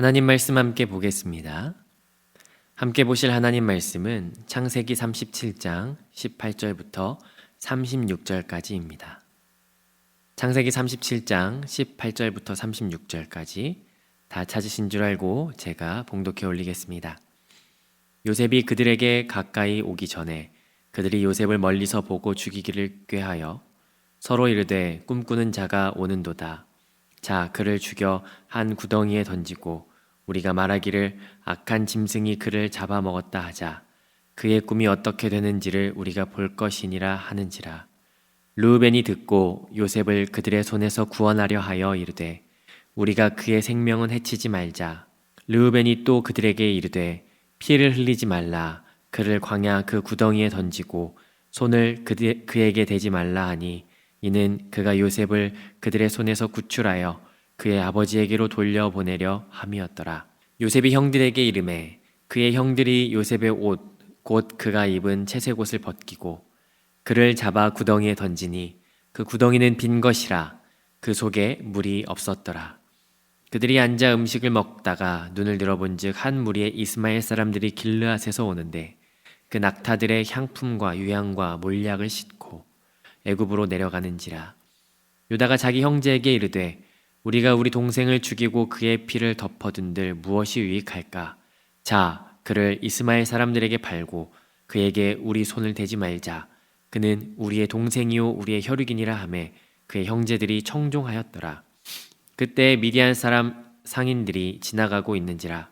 하나님 말씀 함께 보겠습니다. 함께 보실 하나님 말씀은 창세기 37장 18절부터 36절까지입니다. 창세기 37장 18절부터 36절까지 다 찾으신 줄 알고 제가 봉독해 올리겠습니다. 요셉이 그들에게 가까이 오기 전에 그들이 요셉을 멀리서 보고 죽이기를 꾀하여 서로 이르되 꿈꾸는 자가 오는도다. 자, 그를 죽여 한 구덩이에 던지고 우리가 말하기를 악한 짐승이 그를 잡아먹었다 하자. 그의 꿈이 어떻게 되는지를 우리가 볼 것이니라 하는지라. 르우벤이 듣고 요셉을 그들의 손에서 구원하려 하여 이르되 우리가 그의 생명은 해치지 말자. 르우벤이 또 그들에게 이르되 피를 흘리지 말라. 그를 광야 그 구덩이에 던지고 손을 그에게 대지 말라 하니 이는 그가 요셉을 그들의 손에서 구출하여 그의 아버지에게로 돌려보내려 함이었더라. 요셉이 형들에게 이르매 그의 형들이 요셉의 옷 곧 그가 입은 채색 옷을 벗기고 그를 잡아 구덩이에 던지니 그 구덩이는 빈 것이라. 그 속에 물이 없었더라. 그들이 앉아 음식을 먹다가 눈을 들어본즉 한 무리의 이스마엘 사람들이 길르앗에서 오는데 그 낙타들의 향품과 유향과 몰약을 싣고 애굽으로 내려가는지라. 유다가 자기 형제에게 이르되 우리가 우리 동생을 죽이고 그의 피를 덮어둔들 무엇이 유익할까? 자, 그를 이스마엘 사람들에게 팔고 그에게 우리 손을 대지 말자. 그는 우리의 동생이요 우리의 혈육이니라 하매 그의 형제들이 청종하였더라. 그때 미디안 사람 상인들이 지나가고 있는지라.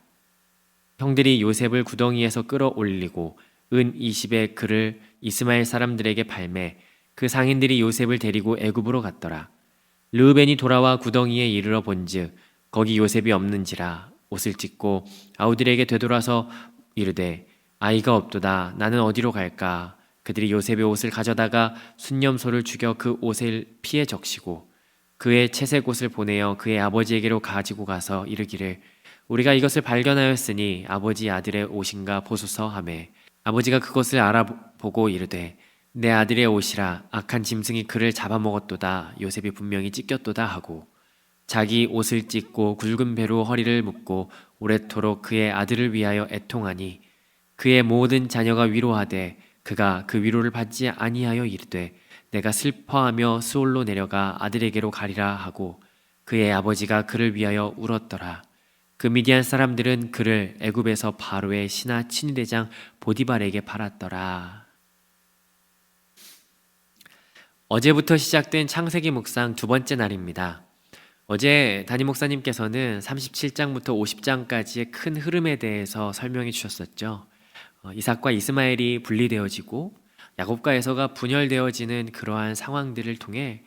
형들이 요셉을 구덩이에서 끌어올리고 은 20에 그를 이스마엘 사람들에게 팔매 그 상인들이 요셉을 데리고 애굽으로 갔더라. 르우벤이 돌아와 구덩이에 이르러 본즉 거기 요셉이 없는지라. 옷을 찢고 아우들에게 되돌아서 이르되 아이가 없도다. 나는 어디로 갈까? 그들이 요셉의 옷을 가져다가 순념소를 죽여 그 옷을 피에 적시고 그의 채색 옷을 보내어 그의 아버지에게로 가지고 가서 이르기를 우리가 이것을 발견하였으니 아버지 아들의 옷인가 보소서 하매 아버지가 그것을 알아보고 이르되 내 아들의 옷이라. 악한 짐승이 그를 잡아먹었도다. 요셉이 분명히 찢겼도다 하고 자기 옷을 찢고 굵은 배로 허리를 묶고 오래도록 그의 아들을 위하여 애통하니 그의 모든 자녀가 위로하되 그가 그 위로를 받지 아니하여 이르되 내가 슬퍼하며 스올로 내려가 아들에게로 가리라 하고 그의 아버지가 그를 위하여 울었더라. 그 미디안 사람들은 그를 애굽에서 바로의 신하 친위대장 보디발에게 팔았더라. 어제부터 시작된 창세기 묵상 두 번째 날입니다. 어제 담임 목사님께서는 37장부터 50장까지의 큰 흐름에 대해서 설명해 주셨었죠. 이삭과 이스마엘이 분리되어지고 야곱과 에서가 분열되어지는 그러한 상황들을 통해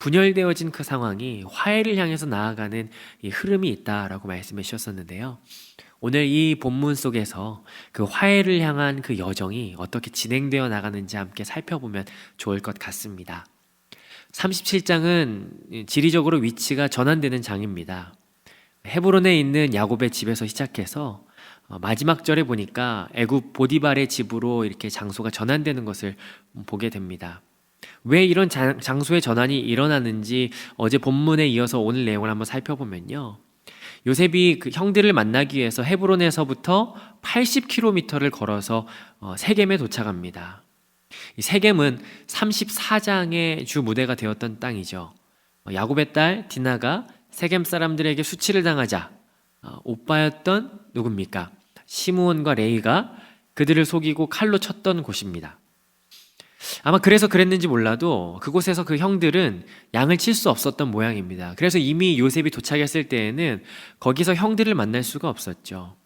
분열되어진 그 상황이 화해를 향해서 나아가는 이 흐름이 있다라고 말씀해 주셨었는데요. 오늘 이 본문 속에서 그 화해를 향한 그 여정이 어떻게 진행되어 나가는지 함께 살펴보면 좋을 것 같습니다. 37장은 지리적으로 위치가 전환되는 장입니다. 헤브론에 있는 야곱의 집에서 시작해서 마지막 절에 보니까 애굽 보디발의 집으로 이렇게 장소가 전환되는 것을 보게 됩니다. 왜 이런 장소의 전환이 일어나는지 어제 본문에 이어서 오늘 내용을 한번 살펴보면요. 요셉이 그 형들을 만나기 위해서 헤브론에서부터 80km를 걸어서 세겜에 도착합니다. 이 세겜은 34장의 주 무대가 되었던 땅이죠. 야곱의 딸 디나가 세겜 사람들에게 수치를 당하자 오빠였던 누굽니까? 시므온과 레이가 그들을 속이고 칼로 쳤던 곳입니다. 아마 그래서 그랬는지 몰라도 그곳에서 그 형들은 양을 칠 수 없었던 모양입니다. 그래서 이미 요셉이 도착했을 때에는 거기서 형들을 만날 수가 없었죠.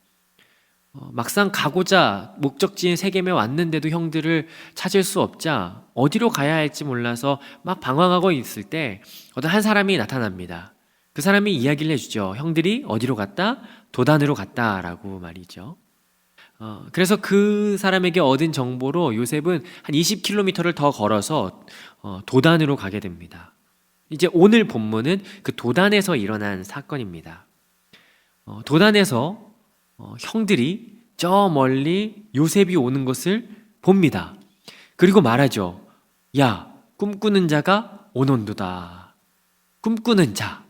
막상 가고자 목적지인 세겜에 왔는데도 형들을 찾을 수 없자 어디로 가야 할지 몰라서 막 방황하고 있을 때 어떤 한 사람이 나타납니다. 그 사람이 이야기를 해주죠. 형들이 어디로 갔다? 도단으로 갔다라고 말이죠. 그래서 그 사람에게 얻은 정보로 요셉은 한 20km를 더 걸어서 도단으로 가게 됩니다. 이제 오늘 본문은 그 도단에서 일어난 사건입니다. 도단에서 형들이 저 멀리 요셉이 오는 것을 봅니다. 그리고 말하죠. 야, 꿈꾸는 자가 오논도다. 꿈꾸는 자.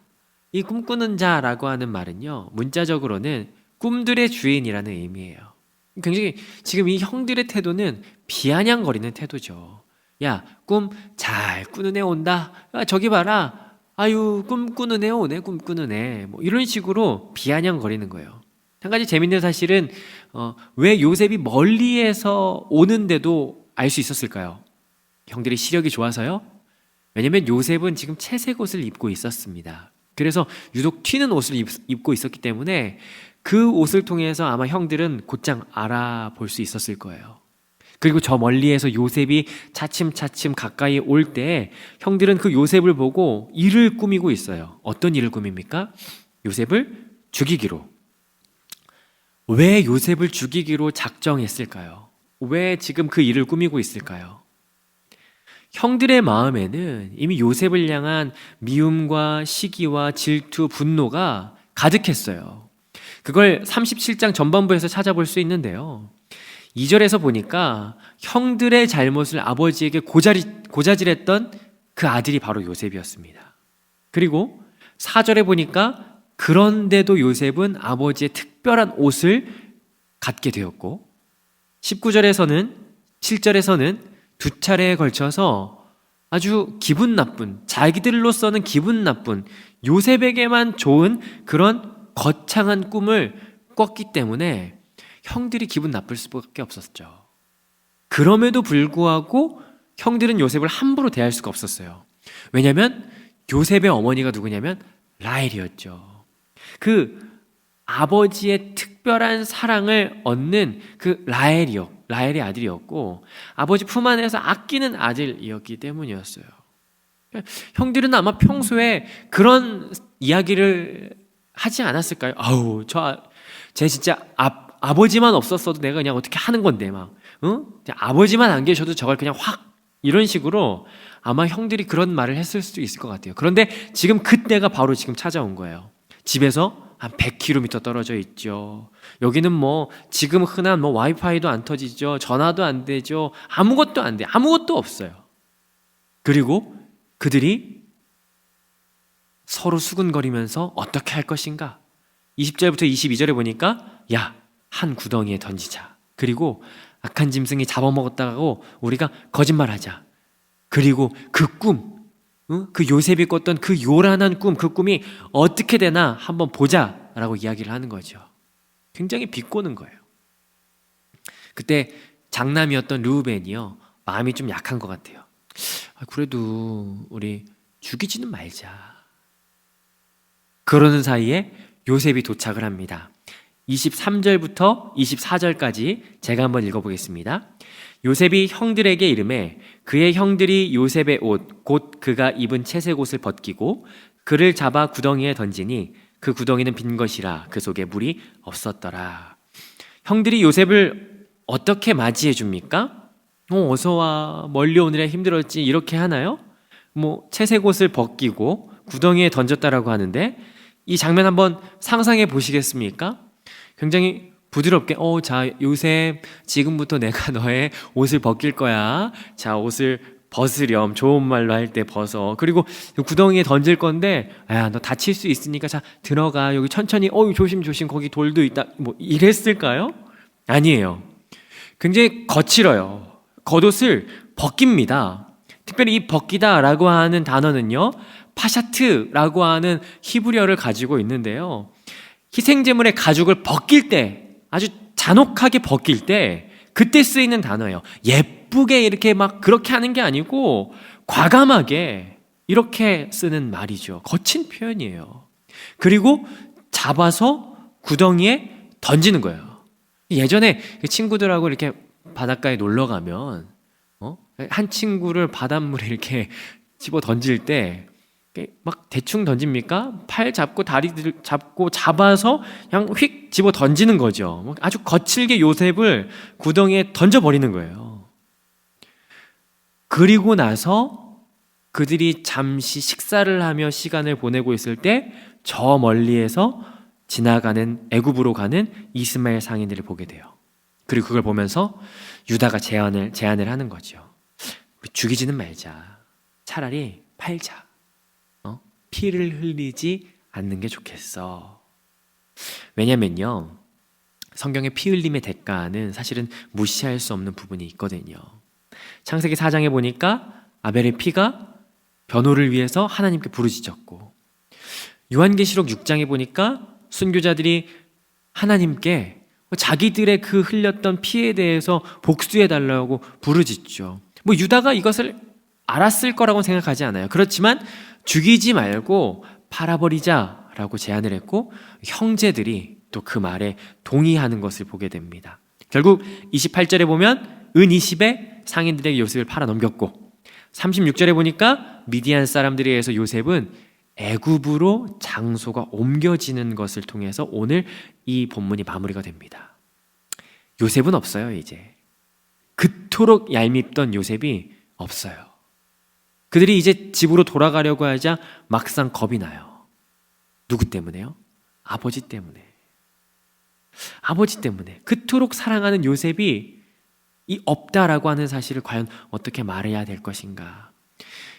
이 꿈꾸는 자라고 하는 말은요, 문자적으로는 꿈들의 주인이라는 의미예요. 굉장히 지금 이 형들의 태도는 비아냥거리는 태도죠. 야, 꿈 잘 꾸는 애 온다. 야, 저기 봐라. 아유, 꿈꾸는 애 오네, 꿈꾸는 애. 뭐 이런 식으로 비아냥거리는 거예요. 한 가지 재밌는 사실은 왜 요셉이 멀리에서 오는데도 알 수 있었을까요? 형들이 시력이 좋아서요? 왜냐면 요셉은 지금 채색 옷을 입고 있었습니다. 그래서 유독 튀는 옷을 입고 있었기 때문에 그 옷을 통해서 아마 형들은 곧장 알아볼 수 있었을 거예요. 그리고 저 멀리에서 요셉이 차츰차츰 가까이 올 때 형들은 그 요셉을 보고 일을 꾸미고 있어요. 어떤 일을 꾸밉니까? 요셉을 죽이기로. 왜 요셉을 죽이기로 작정했을까요? 왜 지금 그 일을 꾸미고 있을까요? 형들의 마음에는 이미 요셉을 향한 미움과 시기와 질투, 분노가 가득했어요. 그걸 37장 전반부에서 찾아볼 수 있는데요. 2절에서 보니까 형들의 잘못을 아버지에게 고자질했던 그 아들이 바로 요셉이었습니다. 그리고 4절에 보니까 그런데도 요셉은 아버지의 특별한 옷을 갖게 되었고 19절에서는 7절에서는 두 차례에 걸쳐서 아주 기분 나쁜, 자기들로서는 기분 나쁜 요셉에게만 좋은 그런 거창한 꿈을 꿨기 때문에 형들이 기분 나쁠 수밖에 없었죠. 그럼에도 불구하고 형들은 요셉을 함부로 대할 수가 없었어요. 왜냐하면 요셉의 어머니가 누구냐면 라헬이었죠. 그 아버지의 특별한 사랑을 얻는 그 라헬의 아들이었고 아버지 품 안에서 아끼는 아들이었기 때문이었어요. 형들은 아마 평소에 그런 이야기를 하지 않았을까요? 아우, 쟤 진짜 아버지만 없었어도 내가 그냥 어떻게 하는 건데 막, 응? 아버지만 안 계셔도 저걸 그냥 확 이런 식으로 아마 형들이 그런 말을 했을 수도 있을 것 같아요. 그런데 지금 그때가 바로 지금 찾아온 거예요. 집에서 한 100km 떨어져 있죠. 여기는 뭐 지금 흔한 뭐 와이파이도 안 터지죠. 전화도 안 되죠. 아무것도 안 돼. 아무것도 없어요. 그리고 그들이 서로 수근거리면서 어떻게 할 것인가? 20절부터 22절에 보니까 야, 한 구덩이에 던지자. 그리고 악한 짐승이 잡아먹었다고 우리가 거짓말하자. 그리고 그 꿈, 그 요셉이 꿨던 그 요란한 꿈, 그 꿈이 어떻게 되나 한번 보자라고 이야기를 하는 거죠. 굉장히 비꼬는 거예요. 그때 장남이었던 르우벤이요, 마음이 좀 약한 것 같아요. 그래도 우리 죽이지는 말자. 그러는 사이에 요셉이 도착을 합니다. 23절부터 24절까지 제가 한번 읽어보겠습니다. 요셉이 형들에게 이르매 그의 형들이 요셉의 옷 곧 그가 입은 채색 옷을 벗기고 그를 잡아 구덩이에 던지니 그 구덩이는 빈 것이라 그 속에 물이 없었더라. 형들이 요셉을 어떻게 맞이해 줍니까? 어서 와, 멀리 오느라 힘들었지, 이렇게 하나요? 뭐 채색 옷을 벗기고 구덩이에 던졌다라고 하는데 이 장면 한번 상상해 보시겠습니까? 굉장히 부드럽게 자, 요셉, 지금부터 내가 너의 옷을 벗길 거야. 자, 옷을 벗으렴. 좋은 말로 할 때 벗어. 그리고 구덩이에 던질 건데 너 다칠 수 있으니까 자, 들어가. 여기 천천히. 조심 거기 돌도 있다. 뭐 이랬을까요? 아니에요. 굉장히 거칠어요. 겉옷을 벗깁니다. 특별히 이 벗기다라고 하는 단어는요, 파샤트라고 하는 히브리어를 가지고 있는데요, 희생제물의 가죽을 벗길 때, 아주 잔혹하게 벗길 때 그때 쓰이는 단어예요. 예쁘게 이렇게 막 그렇게 하는 게 아니고 과감하게 이렇게 쓰는 말이죠. 거친 표현이에요. 그리고 잡아서 구덩이에 던지는 거예요. 예전에 친구들하고 이렇게 바닷가에 놀러 가면 한 친구를 바닷물에 이렇게 집어 던질 때 막 대충 던집니까? 팔 잡고 다리 잡고 잡아서 그냥 휙 집어 던지는 거죠. 아주 거칠게 요셉을 구덩이에 던져버리는 거예요. 그리고 나서 그들이 잠시 식사를 하며 시간을 보내고 있을 때 저 멀리에서 지나가는 애굽으로 가는 이스마엘 상인들을 보게 돼요. 그리고 그걸 보면서 유다가 제안을 하는 거죠. 우리 죽이지는 말자. 차라리 팔자. 피를 흘리지 않는 게 좋겠어. 왜냐면요, 성경의 피 흘림의 대가는 사실은 무시할 수 없는 부분이 있거든요. 창세기 4장에 보니까 아벨의 피가 변호를 위해서 하나님께 부르짖었고, 요한계시록 6장에 보니까 순교자들이 하나님께 자기들의 그 흘렸던 피에 대해서 복수해 달라고 부르짖죠. 뭐 유다가 이것을 알았을 거라고 생각하지 않아요. 그렇지만 죽이지 말고 팔아버리자라고 제안을 했고, 형제들이 또 그 말에 동의하는 것을 보게 됩니다. 결국 28절에 보면 은 20에 상인들에게 요셉을 팔아 넘겼고, 36절에 보니까 미디안 사람들에 의해서 요셉은 애굽으로 장소가 옮겨지는 것을 통해서 오늘 이 본문이 마무리가 됩니다. 요셉은 없어요. 이제 그토록 얄밉던 요셉이 없어요. 그들이 이제 집으로 돌아가려고 하자 막상 겁이 나요. 누구 때문에요? 아버지 때문에. 아버지 때문에. 그토록 사랑하는 요셉이 이 없다라고 하는 사실을 과연 어떻게 말해야 될 것인가.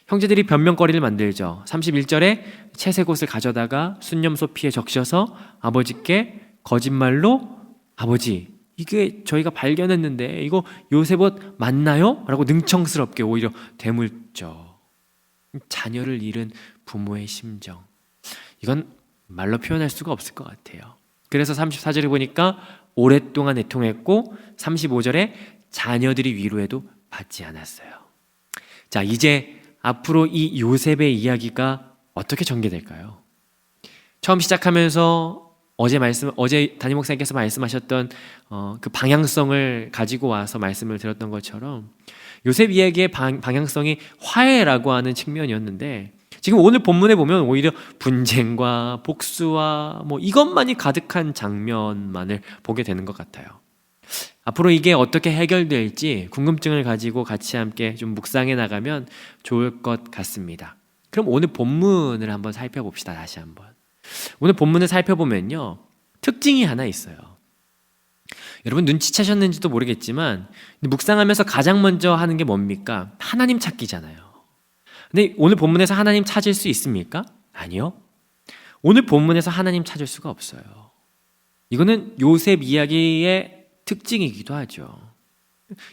형제들이 변명거리를 만들죠. 31절에 채색옷을 가져다가 순념소 피에 적셔서 아버지께 거짓말로, 아버지, 이게 저희가 발견했는데 이거 요셉 옷 맞나요? 라고 능청스럽게 오히려 되물죠. 자녀를 잃은 부모의 심정, 이건 말로 표현할 수가 없을 것 같아요. 그래서 34절에 보니까 오랫동안 애통했고, 35절에 자녀들이 위로해도 받지 않았어요. 자, 이제 앞으로 이 요셉의 이야기가 어떻게 전개될까요? 처음 시작하면서 어제 담임 목사님께서 말씀하셨던 그 방향성을 가지고 와서 말씀을 드렸던 것처럼 요셉 이야기의 방향성이 화해라고 하는 측면이었는데, 지금 오늘 본문에 보면 오히려 분쟁과 복수와 뭐 이것만이 가득한 장면만을 보게 되는 것 같아요. 앞으로 이게 어떻게 해결될지 궁금증을 가지고 같이 함께 좀 묵상해 나가면 좋을 것 같습니다. 그럼 오늘 본문을 한번 살펴봅시다. 다시 한번. 오늘 본문을 살펴보면요, 특징이 하나 있어요. 여러분 눈치채셨는지도 모르겠지만 묵상하면서 가장 먼저 하는 게 뭡니까? 하나님 찾기잖아요. 근데 오늘 본문에서 하나님 찾을 수 있습니까? 아니요. 오늘 본문에서 하나님 찾을 수가 없어요. 이거는 요셉 이야기의 특징이기도 하죠.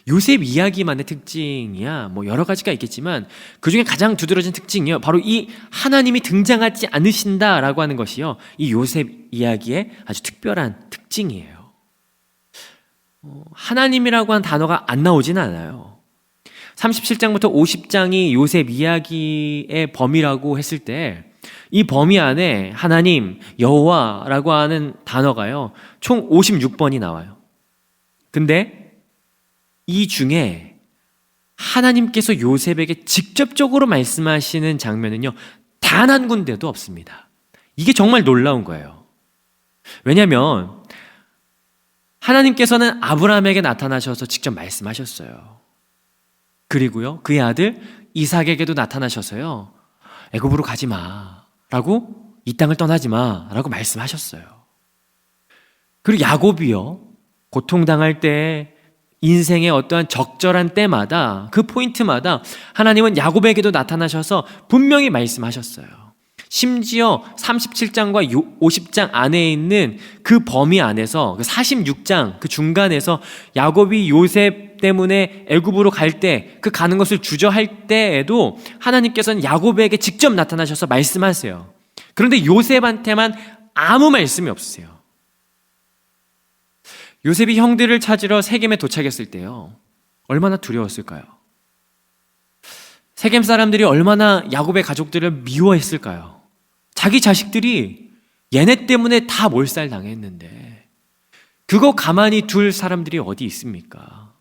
요셉 이야기만의 특징이야 뭐 여러 가지가 있겠지만 그 중에 가장 두드러진 특징이요, 바로 이 하나님이 등장하지 않으신다라고 하는 것이요, 이 요셉 이야기의 아주 특별한 특징이에요. 하나님이라고 하는 단어가 안 나오지는 않아요. 37장부터 50장이 요셉 이야기의 범위라고 했을 때 이 범위 안에 하나님, 여호와라고 하는 단어가요, 총 56번이 나와요. 근데 이 중에 하나님께서 요셉에게 직접적으로 말씀하시는 장면은요, 단 한 군데도 없습니다. 이게 정말 놀라운 거예요. 왜냐하면 하나님께서는 아브라함에게 나타나셔서 직접 말씀하셨어요. 그리고요, 그의 아들 이삭에게도 나타나셔서요, 애굽으로 가지 마라고, 이 땅을 떠나지 마라고 말씀하셨어요. 그리고 야곱이요, 고통당할 때 인생의 어떠한 적절한 때마다, 그 포인트마다 하나님은 야곱에게도 나타나셔서 분명히 말씀하셨어요. 심지어 37장과 50장 안에 있는 그 범위 안에서, 그 46장 그 중간에서 야곱이 요셉 때문에 애굽으로 갈 때, 그 가는 것을 주저할 때에도 하나님께서는 야곱에게 직접 나타나셔서 말씀하세요. 그런데 요셉한테만 아무 말씀이 없으세요. 요셉이 형들을 찾으러 세겜에 도착했을 때요, 얼마나 두려웠을까요? 세겜 사람들이 얼마나 야곱의 가족들을 미워했을까요? 자기 자식들이 얘네 때문에 다 몰살당했는데 그거 가만히 둘 사람들이 어디 있습니까?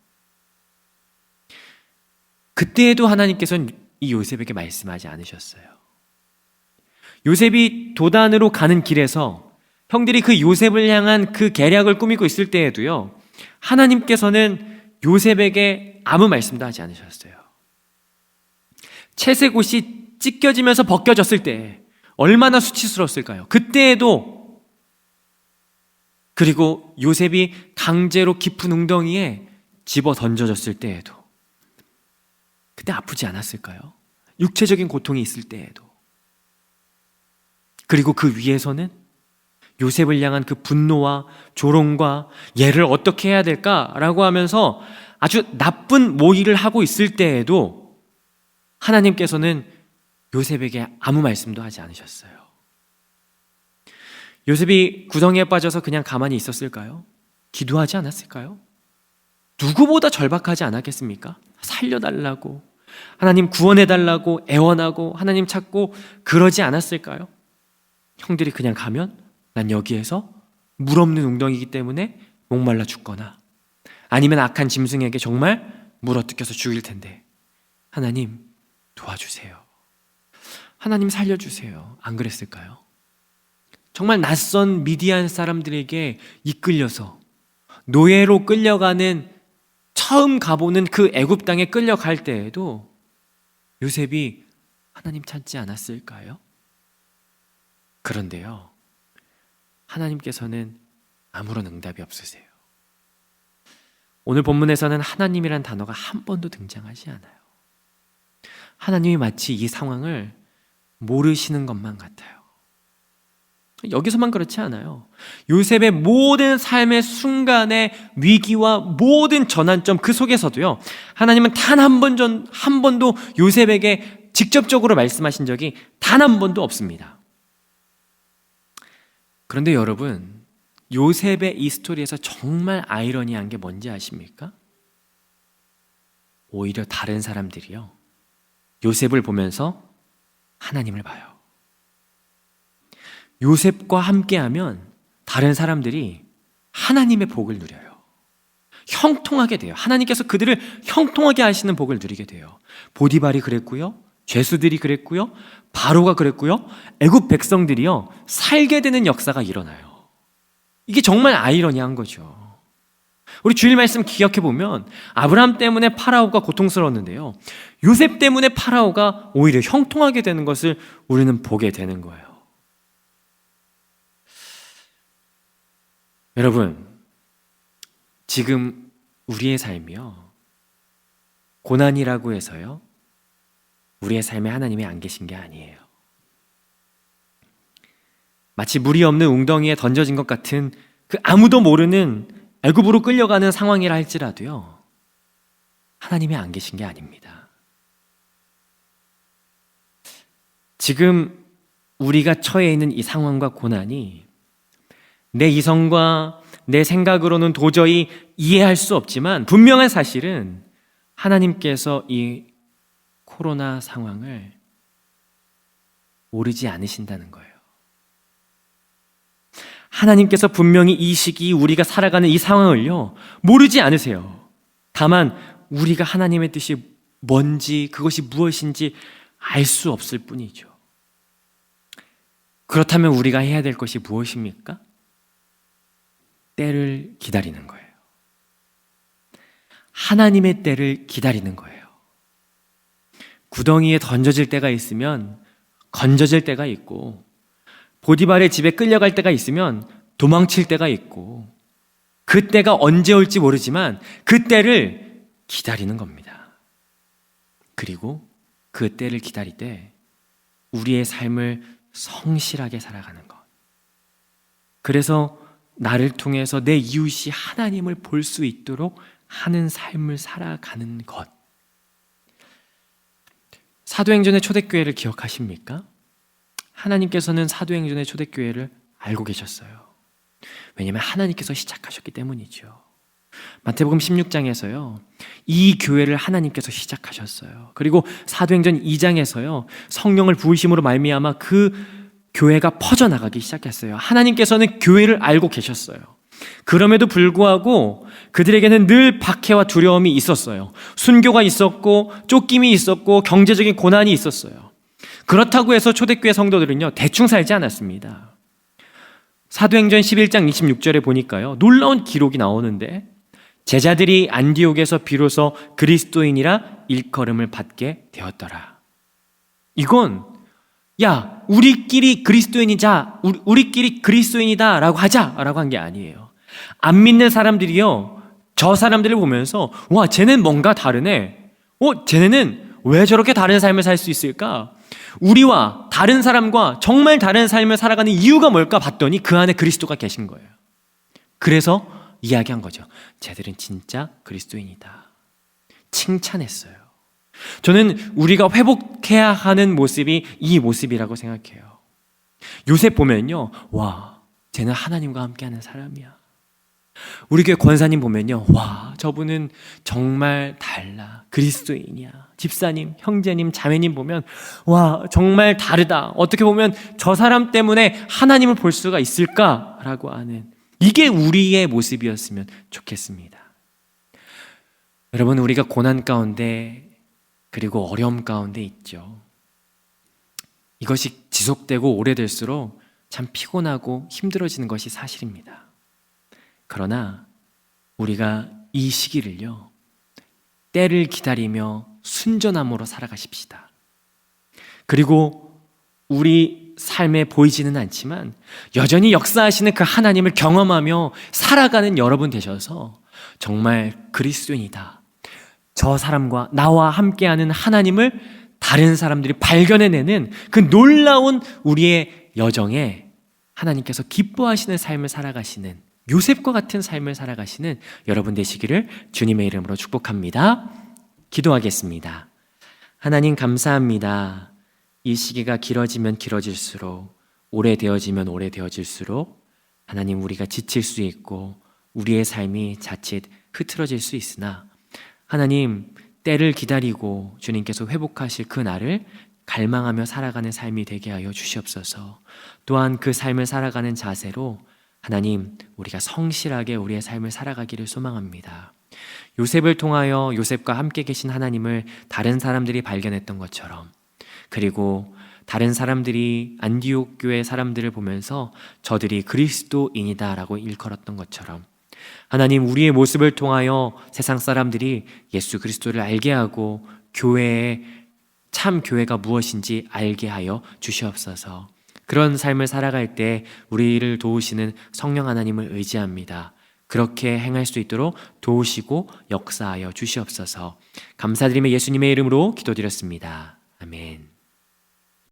그때에도 하나님께서는 이 요셉에게 말씀하지 않으셨어요. 요셉이 도단으로 가는 길에서 형들이 그 요셉을 향한 그 계략을 꾸미고 있을 때에도요, 하나님께서는 요셉에게 아무 말씀도 하지 않으셨어요. 채색옷이 찢겨지면서 벗겨졌을 때 얼마나 수치스러웠을까요? 그때에도, 그리고 요셉이 강제로 깊은 웅덩이에 집어 던져졌을 때에도, 그때 아프지 않았을까요? 육체적인 고통이 있을 때에도. 그리고 그 위에서는 요셉을 향한 그 분노와 조롱과 얘를 어떻게 해야 될까라고 하면서 아주 나쁜 모의를 하고 있을 때에도 하나님께서는 요셉에게 아무 말씀도 하지 않으셨어요. 요셉이 구덩이에 빠져서 그냥 가만히 있었을까요? 기도하지 않았을까요? 누구보다 절박하지 않았겠습니까? 살려달라고, 하나님 구원해달라고 애원하고 하나님 찾고 그러지 않았을까요? 형들이 그냥 가면 난 여기에서 물 없는 웅덩이기 때문에 목말라 죽거나 아니면 악한 짐승에게 정말 물어뜯겨서 죽일 텐데 하나님 도와주세요. 하나님 살려주세요. 안 그랬을까요? 정말 낯선 미디안 사람들에게 이끌려서 노예로 끌려가는, 처음 가보는 그 애굽 땅에 끌려갈 때에도 요셉이 하나님 찾지 않았을까요? 그런데요, 하나님께서는 아무런 응답이 없으세요. 오늘 본문에서는 하나님이란 단어가 한 번도 등장하지 않아요. 하나님이 마치 이 상황을 모르시는 것만 같아요. 여기서만 그렇지 않아요. 요셉의 모든 삶의 순간의 위기와 모든 전환점 그 속에서도요, 하나님은 단 한 번도 요셉에게 직접적으로 말씀하신 적이 단 한 번도 없습니다. 그런데 여러분, 요셉의 이 스토리에서 정말 아이러니한 게 뭔지 아십니까? 오히려 다른 사람들이요, 요셉을 보면서 하나님을 봐요. 요셉과 함께하면 다른 사람들이 하나님의 복을 누려요. 형통하게 돼요. 하나님께서 그들을 형통하게 하시는 복을 누리게 돼요. 보디발이 그랬고요, 죄수들이 그랬고요, 바로가 그랬고요, 애굽 백성들이요 살게 되는 역사가 일어나요. 이게 정말 아이러니한 거죠. 우리 주일 말씀 기억해 보면 아브라함 때문에 파라오가 고통스러웠는데요, 요셉 때문에 파라오가 오히려 형통하게 되는 것을 우리는 보게 되는 거예요. 여러분, 지금 우리의 삶이요, 고난이라고 해서요 우리의 삶에 하나님이 안 계신 게 아니에요. 마치 물이 없는 웅덩이에 던져진 것 같은 그 아무도 모르는 애굽으로 끌려가는 상황이라 할지라도요, 하나님이 안 계신 게 아닙니다. 지금 우리가 처해 있는 이 상황과 고난이 내 이성과 내 생각으로는 도저히 이해할 수 없지만 분명한 사실은 하나님께서 이 코로나 상황을 모르지 않으신다는 거예요. 하나님께서 분명히 이 시기 우리가 살아가는 이 상황을요 모르지 않으세요. 다만 우리가 하나님의 뜻이 뭔지, 그것이 무엇인지 알 수 없을 뿐이죠. 그렇다면 우리가 해야 될 것이 무엇입니까? 때를 기다리는 거예요. 하나님의 때를 기다리는 거예요. 구덩이에 던져질 때가 있으면 건져질 때가 있고, 보디발의 집에 끌려갈 때가 있으면 도망칠 때가 있고, 그 때가 언제 올지 모르지만 그 때를 기다리는 겁니다. 그리고 그 때를 기다릴 때 우리의 삶을 성실하게 살아가는 것, 그래서 나를 통해서 내 이웃이 하나님을 볼 수 있도록 하는 삶을 살아가는 것. 사도행전의 초대교회를 기억하십니까? 하나님께서는 사도행전의 초대교회를 알고 계셨어요. 왜냐하면 하나님께서 시작하셨기 때문이죠. 마태복음 16장에서요 이 교회를 하나님께서 시작하셨어요. 그리고 사도행전 2장에서요 성령을 부으심으로 말미암아 그 교회가 퍼져나가기 시작했어요. 하나님께서는 교회를 알고 계셨어요. 그럼에도 불구하고 그들에게는 늘 박해와 두려움이 있었어요. 순교가 있었고 쫓김이 있었고 경제적인 고난이 있었어요. 그렇다고 해서 초대교회 성도들은요 대충 살지 않았습니다. 사도행전 11장 26절에 보니까요 놀라운 기록이 나오는데, 제자들이 안디옥에서 비로소 그리스도인이라 일컬음을 받게 되었더라. 이건 야, 우리끼리 그리스도인이다 라고 하자라고 한 게 아니에요. 안 믿는 사람들이요 저 사람들을 보면서 와, 쟤는 뭔가 다르네, 쟤네는 왜 저렇게 다른 삶을 살 수 있을까, 우리와 다른 사람과 정말 다른 삶을 살아가는 이유가 뭘까 봤더니 그 안에 그리스도가 계신 거예요. 그래서 이야기한 거죠. 쟤들은 진짜 그리스도인이다. 칭찬했어요. 저는 우리가 회복해야 하는 모습이 이 모습이라고 생각해요. 요셉 보면요, 와, 쟤는 하나님과 함께하는 사람이야. 우리 교회 권사님 보면요, 와, 저분은 정말 달라. 그리스도인이야. 집사님, 형제님, 자매님 보면 와, 정말 다르다. 어떻게 보면 저 사람 때문에 하나님을 볼 수가 있을까라고 하는, 이게 우리의 모습이었으면 좋겠습니다. 여러분, 우리가 고난 가운데 그리고 어려움 가운데 있죠. 이것이 지속되고 오래될수록 참 피곤하고 힘들어지는 것이 사실입니다. 그러나 우리가 이 시기를요, 때를 기다리며 순전함으로 살아가십시다. 그리고 우리 삶에 보이지는 않지만 여전히 역사하시는 그 하나님을 경험하며 살아가는 여러분 되셔서 정말 그리스도인이다, 저 사람과 나와 함께하는 하나님을 다른 사람들이 발견해내는 그 놀라운 우리의 여정에 하나님께서 기뻐하시는 삶을 살아가시는, 요셉과 같은 삶을 살아가시는 여러분 되시기를 주님의 이름으로 축복합니다. 기도하겠습니다. 하나님, 감사합니다. 이 시기가 길어지면 길어질수록, 오래되어지면 오래되어질수록 하나님, 우리가 지칠 수 있고 우리의 삶이 자칫 흐트러질 수 있으나 하나님, 때를 기다리고 주님께서 회복하실 그 날을 갈망하며 살아가는 삶이 되게 하여 주시옵소서. 또한 그 삶을 살아가는 자세로 하나님, 우리가 성실하게 우리의 삶을 살아가기를 소망합니다. 요셉을 통하여 요셉과 함께 계신 하나님을 다른 사람들이 발견했던 것처럼, 그리고 다른 사람들이 안디옥 교회 사람들을 보면서 저들이 그리스도인이다 라고 일컬었던 것처럼, 하나님, 우리의 모습을 통하여 세상 사람들이 예수 그리스도를 알게 하고 교회의 참 교회가 무엇인지 알게 하여 주시옵소서. 그런 삶을 살아갈 때 우리를 도우시는 성령 하나님을 의지합니다. 그렇게 행할 수 있도록 도우시고 역사하여 주시옵소서. 감사드리며 예수님의 이름으로 기도드렸습니다. 아멘.